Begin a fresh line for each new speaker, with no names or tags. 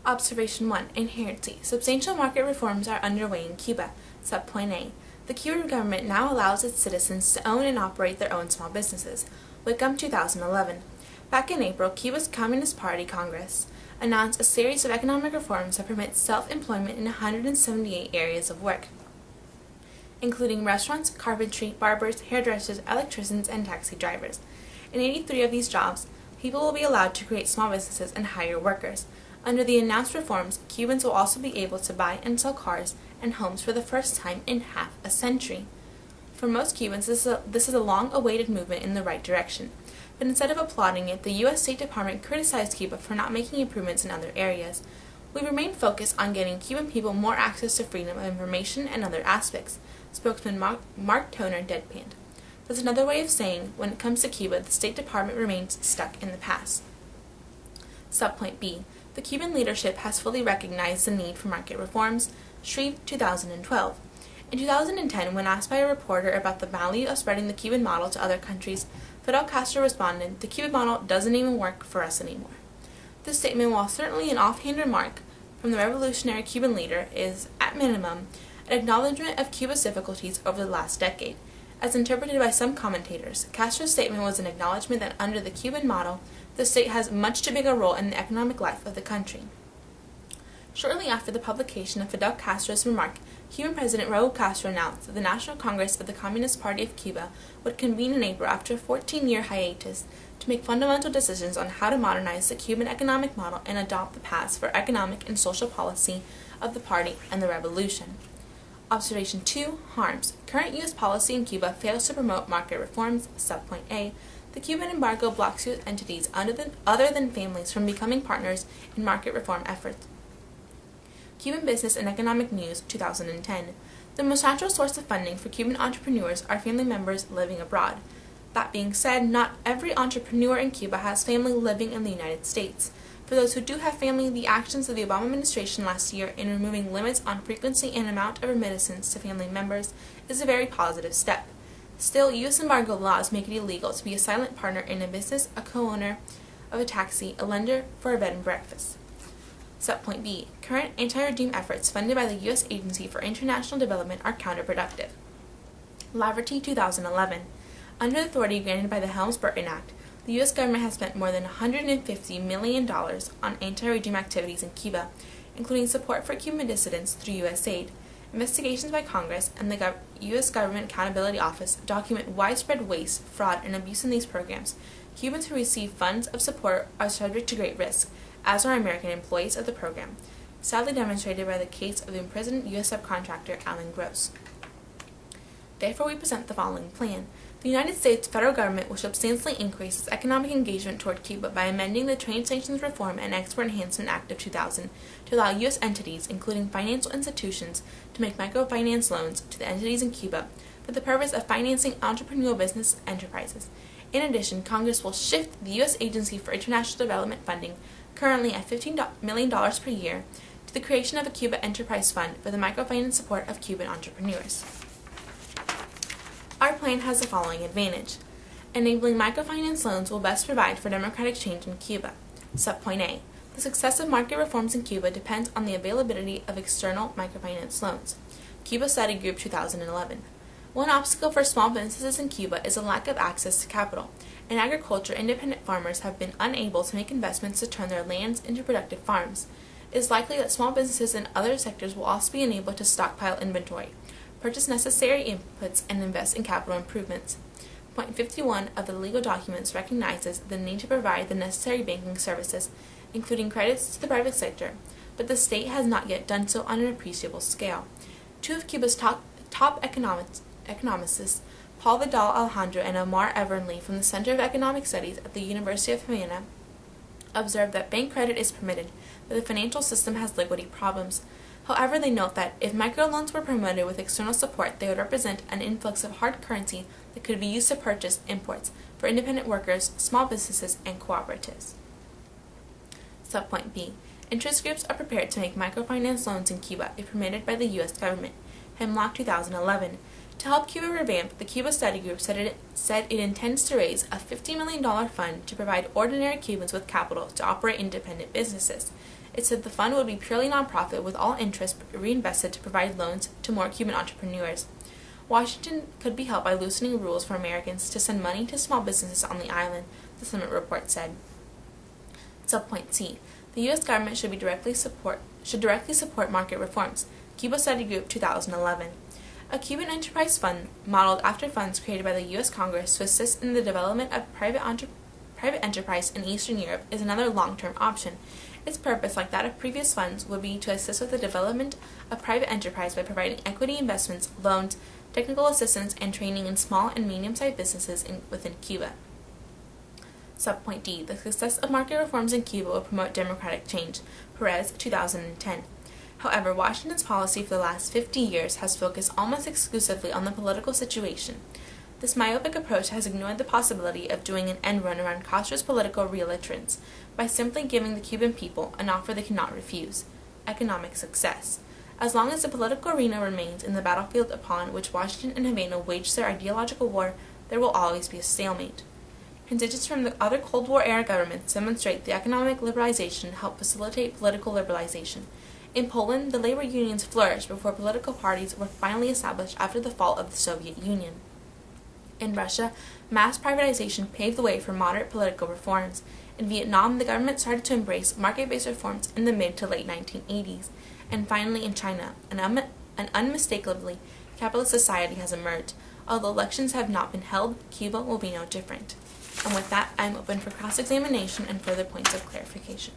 Observation 1. Inherency. Substantial market reforms are underway in Cuba. Subpoint A. The Cuban government now allows its citizens to own and operate their own small businesses. Wickham, 2011. Back in April, Cuba's Communist Party Congress announced a series of economic reforms that permit self-employment in 178 areas of work, including restaurants, carpentry, barbers, hairdressers, electricians, and taxi drivers. In 83 of these jobs, people will be allowed to create small businesses and hire workers. Under the announced reforms, Cubans will also be able to buy and sell cars and homes for the first time in half a century. For most Cubans, this is a long-awaited movement in the right direction. But instead of applauding it, the U.S. State Department criticized Cuba for not making improvements in other areas. We remain focused on getting Cuban people more access to freedom of information and other aspects, spokesman Mark Toner deadpanned. That's another way of saying, when it comes to Cuba, the State Department remains stuck in the past. Subpoint B. The Cuban leadership has fully recognized the need for market reforms. Shreve, 2012. In 2010, when asked by a reporter about the value of spreading the Cuban model to other countries, Fidel Castro responded, "The Cuban model doesn't even work for us anymore." This statement, while certainly an offhand remark from the revolutionary Cuban leader, is, at minimum, an acknowledgement of Cuba's difficulties over the last decade. As interpreted by some commentators, Castro's statement was an acknowledgement that under the Cuban model, the state has much too big a role in the economic life of the country. Shortly after the publication of Fidel Castro's remark, Cuban President Raúl Castro announced that the National Congress of the Communist Party of Cuba would convene in April after a 14-year hiatus to make fundamental decisions on how to modernize the Cuban economic model and adopt the paths for economic and social policy of the party and the revolution. Observation 2. Harms. Current U.S. policy in Cuba fails to promote market reforms. Subpoint A. The Cuban embargo blocks U.S. entities other than families from becoming partners in market reform efforts. Cuban Business and Economic News, 2010. The most natural source of funding for Cuban entrepreneurs are family members living abroad. That being said, not every entrepreneur in Cuba has family living in the United States. For those who do have family, the actions of the Obama administration last year in removing limits on frequency and amount of remittances to family members is a very positive step. Still, U.S. embargo laws make it illegal to be a silent partner in a business, a co-owner of a taxi, a lender for a bed and breakfast. Subpoint B. Current anti-regime efforts funded by the U.S. Agency for International Development are counterproductive. Laverty, 2011. Under the authority granted by the Helms-Burton Act, the U.S. government has spent more than $150 million on anti-regime activities in Cuba, including support for Cuban dissidents through USAID. Investigations by Congress and the U.S. Government Accountability Office document widespread waste, fraud, and abuse in these programs. Cubans who receive funds of support are subject to great risk, as are American employees of the program, sadly demonstrated by the case of the imprisoned U.S. subcontractor Alan Gross. Therefore, we present the following plan. The United States federal government will substantially increase its economic engagement toward Cuba by amending the Trade Sanctions Reform and Export Enhancement Act of 2000 to allow U.S. entities, including financial institutions, to make microfinance loans to the entities in Cuba for the purpose of financing entrepreneurial business enterprises. In addition, Congress will shift the U.S. Agency for International Development funding, currently at $15 million per year, to the creation of a Cuba Enterprise Fund for the microfinance support of Cuban entrepreneurs. Our plan has the following advantage. Enabling microfinance loans will best provide for democratic change in Cuba. Subpoint A. The success of market reforms in Cuba depends on the availability of external microfinance loans. Cuba Study Group, 2011. One obstacle for small businesses in Cuba is a lack of access to capital. In agriculture, independent farmers have been unable to make investments to turn their lands into productive farms. It is likely that small businesses in other sectors will also be unable to stockpile inventory, purchase necessary inputs, and invest in capital improvements. Point 51 of the legal documents recognizes the need to provide the necessary banking services, including credits to the private sector, but the state has not yet done so on an appreciable scale. Two of Cuba's top economists, Paul Vidal Alejandro and Omar Evernley from the Center of Economic Studies at the University of Havana, observed that bank credit is permitted, but the financial system has liquidity problems. However, they note that if microloans were promoted with external support, they would represent an influx of hard currency that could be used to purchase imports for independent workers, small businesses, and cooperatives. Subpoint B. Interest groups are prepared to make microfinance loans in Cuba if permitted by the U.S. government. Hemlock, 2011. To help Cuba revamp, the Cuba Study Group said it intends to raise a $50 million fund to provide ordinary Cubans with capital to operate independent businesses. It said the fund would be purely nonprofit with all interest reinvested to provide loans to more Cuban entrepreneurs. Washington could be helped by loosening rules for Americans to send money to small businesses on the island, the summit report said. Subpoint C. The U.S. government should directly support market reforms. Cuba Study Group 2011. A Cuban enterprise fund, modeled after funds created by the U.S. Congress to assist in the development of private enterprise in Eastern Europe, is another long-term option. Its purpose, like that of previous funds, would be to assist with the development of private enterprise by providing equity investments, loans, technical assistance, and training in small and medium-sized businesses within Cuba. Subpoint D. The success of market reforms in Cuba will promote democratic change. Perez, 2010. However, Washington's policy for the last 50 years has focused almost exclusively on the political situation. This myopic approach has ignored the possibility of doing an end run around Castro's political reelections by simply giving the Cuban people an offer they cannot refuse: economic success. As long as the political arena remains in the battlefield upon which Washington and Havana waged their ideological war, there will always be a stalemate. Transitions from the other Cold War-era governments demonstrate the economic liberalization helped facilitate political liberalization. In Poland, the labor unions flourished before political parties were finally established after the fall of the Soviet Union. In Russia, mass privatization paved the way for moderate political reforms. In Vietnam, the government started to embrace market-based reforms in the mid to late 1980s. And finally, in China, an unmistakably capitalist society has emerged. Although elections have not been held, Cuba will be no different. And with that, I am open for cross-examination and further points of clarification.